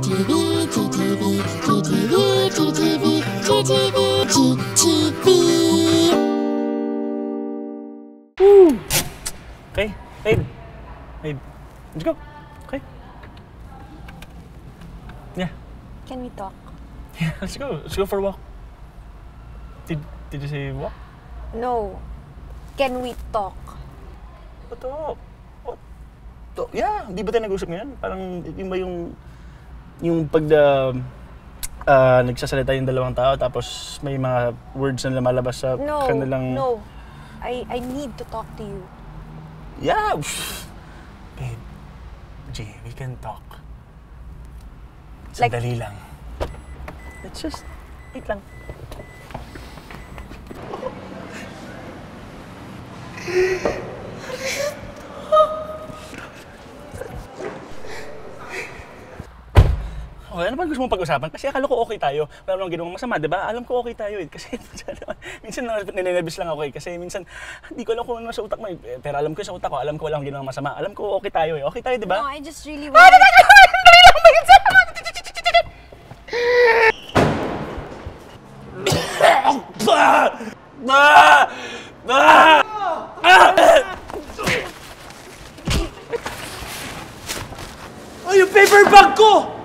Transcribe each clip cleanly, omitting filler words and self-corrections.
GTV, GTV, GTV, GTV, GTV, GTV. Woo! Okay, babe. Babe, let's go. Okay. Yeah. Can we talk? Yeah, let's go. Let's go for a walk. Did you say walk? No. Can we talk? What talk? What? Yeah, di ba tayo nag-usap ngayon? Parang yun ba yung pag nagsasalita yung dalawang tao tapos may mga words na lumalabas sa kanilang... No. I need to talk to you. Yeah! Babe, Jay, we can talk. Sandali lang. Let's just... Wait lang. Okay, ano ba gusto mong pag-usapan? Kasi akala ko okay tayo. Wala namang ginawang masama, di ba? Alam ko okay tayo eh. Kasi minsan nilalabis lang ako eh. Kasi minsan, hindi ko alam kung ano sa utak mo eh. Pero alam ko sa utak ko, alam ko walang ginawang masama. Alam ko okay tayo eh. Okay tayo, di ba? No, I just really want... Ay, yung paper bag ko!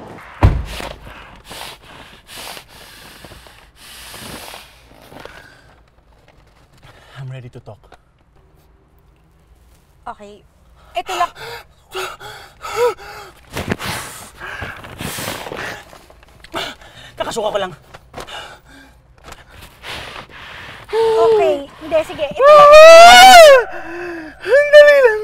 I'm ready to talk. Okay. Ito lang. Kakasuka ko lang. Okay. Hindi, sige. Ito lang. Ang dali lang.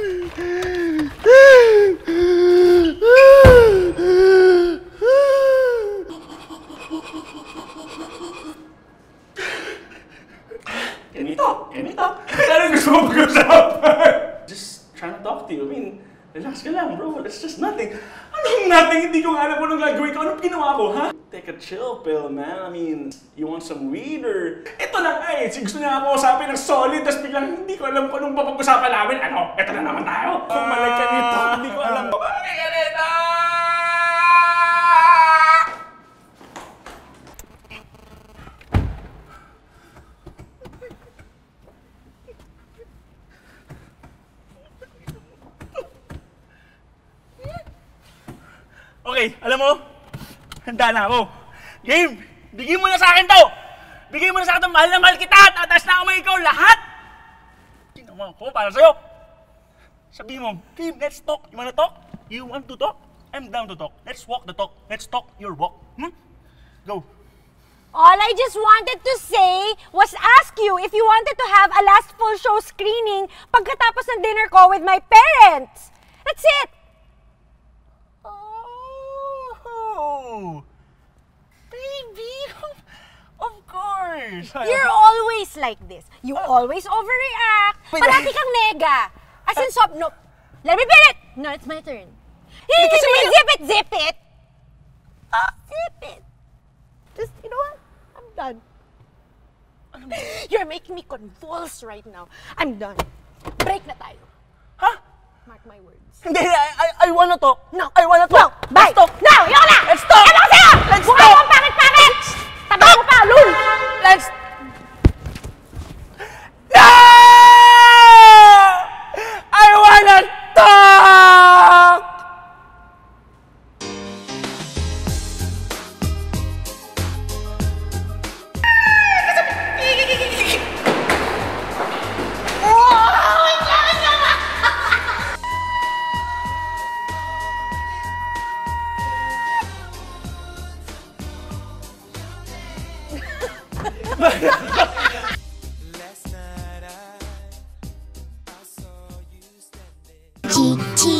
Can we talk? Can we talk? Anong gusto mo pag-usapan? Just trying to talk to you. I mean, relax ka lang, bro. It's just nothing. Anong nothing? Hindi ko nga alam kung anong gagawin ko. Anong ginawa ko, ha? Take a chill pill, man. I mean, you want some weed or... Ito na nga eh. Gusto niya ako usapin ng solid, tapos biglang hindi ko alam kung anong papag-usapan namin. Ano? Ito na naman tayo. Pumalay ka nito. Hindi ko alam. Pumalay ka nito! Okay, alam mo, handa na ako. Game, bigyan mo na sa akin to! Bigyan mo na sa akin to, mahal na mahal kita! Tataas na ako may ikaw lahat! Ginawa ko para sa'yo. Sabihin mo, Game, let's talk. You wanna talk? You want to talk? I'm down to talk. Let's walk the talk. Let's talk your walk. Go. All I just wanted to say was ask you if you wanted to have a last full show screening pagkatapos ng dinner ko with my parents. That's it! Oh, baby, of course. You're always like this. You always overreact. Parati kang nega. As in, no. Let me pin it. No, it's my turn. Zip it. Zip it. Just, you know what? I'm done. You're making me convulse right now. I'm done. Break na tayo. Huh? Mark my words. Hindi, I wanna talk. No. I wanna talk. No, bye. Let's talk. No, yun na. Let's talk. Ano ko sa'yo? Let's Mukha talk. mo ang pangit-pangit. Tabi mo pa, lul. Let's... No! I wanna talk! GTV.